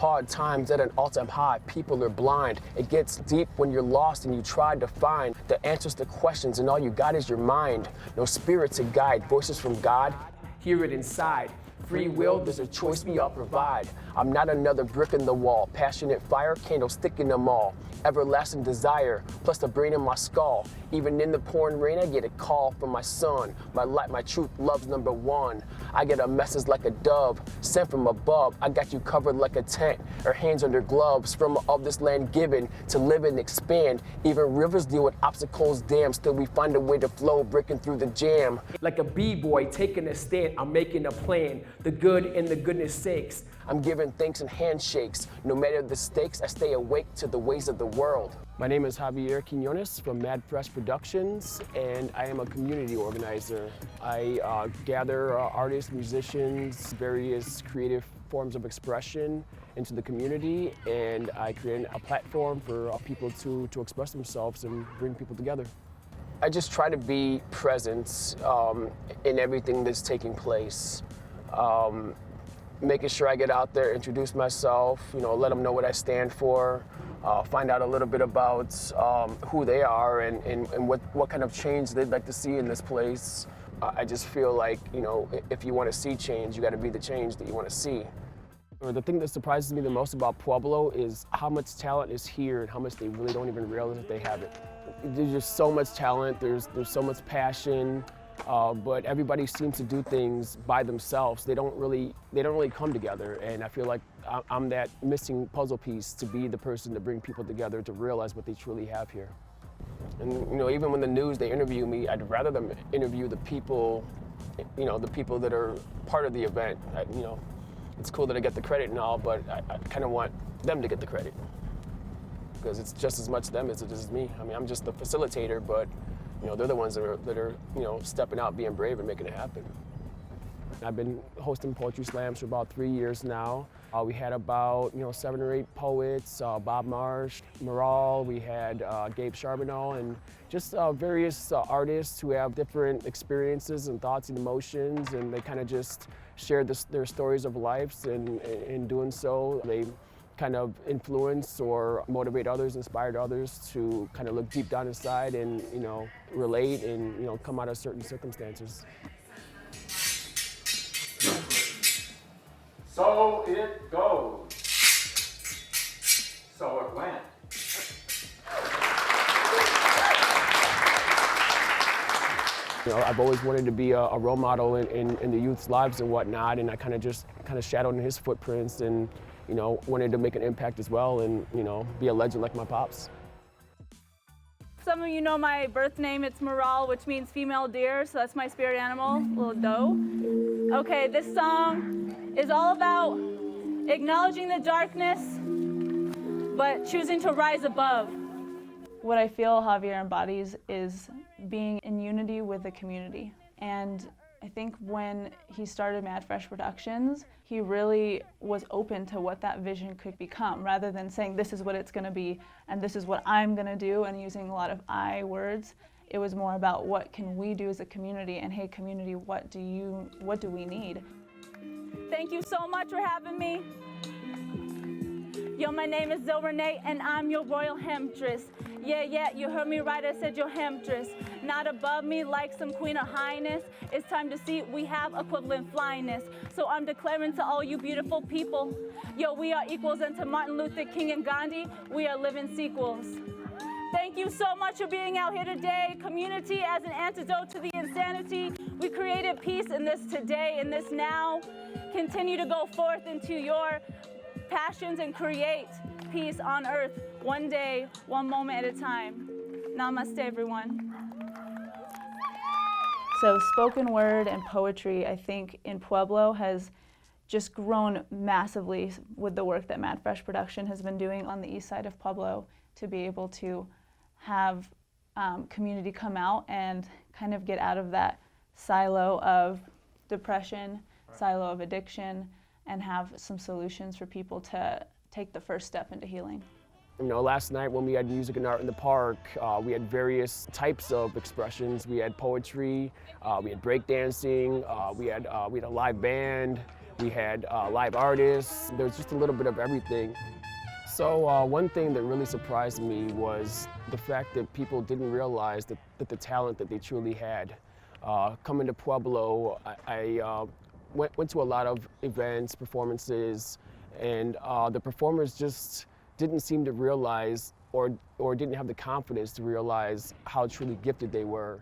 Hard times at an all-time high, people are blind. It gets deep when you're lost and you try to find the answers to questions, and all you got is your mind. No spirit to guide, voices from God, hear it inside. Free will, there's a choice we all provide. I'm not another brick in the wall. Passionate fire, candlestick in them all. Everlasting desire, plus the brain in my skull. Even in the pouring rain, I get a call from my son. My light, my truth, love's number one. I get a message like a dove, sent from above. I got you covered like a tent, or hands under gloves. From of this land given to live and expand. Even rivers deal with obstacles, damn. Still we find a way to flow, breaking through the jam. Like a b-boy taking a stand, I'm making a plan. The good and the goodness sakes. I'm giving thanks and handshakes. No matter the stakes, I stay awake to the ways of the world. My name is Javier Quinones from Mad Fresh Productions, and I am a community organizer. I gather artists, musicians, various creative forms of expression into the community, and I create a platform for people to express themselves and bring people together. I just try to be present in everything that's taking place. Making sure I get out there, introduce myself, let them know what I stand for, find out a little bit about who they are and what kind of change they'd like to see in this place. I just feel like, if you want to see change, you got to be the change that you want to see. The thing that surprises me the most about Pueblo is how much talent is here and how much they really don't even realize that they have it. There's just so much talent, there's so much passion. But everybody seems to do things by themselves. They don't really come together, and I feel like I'm that missing puzzle piece to be the person to bring people together to realize what they truly have here. And even when the news they interview me, I'd rather them interview the people, the people that are part of the event. It's cool that I get the credit and all, but I kind of want them to get the credit because it's just as much them as it is me. I mean, I'm just the facilitator, but they're the ones that are stepping out, being brave, and making it happen. I've been hosting poetry slams for about 3 years now. We had about 7 or 8 poets, Bob Marsh, Moral, we had Gabe Charbonneau, and just various artists who have different experiences and thoughts and emotions, and they kind of just share their stories of lives, and in doing so, they kind of influence or motivate others, inspire others to kind of look deep down inside and, relate and, come out of certain circumstances. So it goes. So it went. I've always wanted to be a role model in the youth's lives and whatnot, and I kind of shadowed in his footprints and wanted to make an impact as well and, be a legend like my pops. Some of you know my birth name, it's Moral, which means female deer, so that's my spirit animal, little doe. Okay, this song is all about acknowledging the darkness, but choosing to rise above. What I feel Javier embodies is being in unity with the community. And I think when he started Mad Fresh Productions, he really was open to what that vision could become, rather than saying this is what it's going to be and this is what I'm going to do and using a lot of I words. It was more about what can we do as a community, and hey community, what do we need? Thank you so much for having me. Yo, my name is Zil Renee and I'm your royal hemtress. Yeah, you heard me right, I said your hemtress. Not above me like some queen or highness. It's time to see we have equivalent flyness. So I'm declaring to all you beautiful people, yo, we are equals, and to Martin Luther King and Gandhi, we are living sequels. Thank you so much for being out here today. Community as an antidote to the insanity. We created peace in this today, in this now. Continue to go forth into your passions and create peace on earth, one day, one moment at a time. Namaste, everyone. So spoken word and poetry, I think, in Pueblo has just grown massively with the work that Mad Fresh Production has been doing on the east side of Pueblo, to be able to have community come out and kind of get out of that silo of depression, silo of addiction, and have some solutions for people to take the first step into healing. Last night when we had music and art in the park, we had various types of expressions. We had poetry, we had breakdancing, we had a live band, We had live artists. There was just a little bit of everything. So one thing that really surprised me was the fact that people didn't realize that the talent that they truly had. Coming to Pueblo, I went to a lot of events, performances, and the performers just didn't seem to realize or didn't have the confidence to realize how truly gifted they were.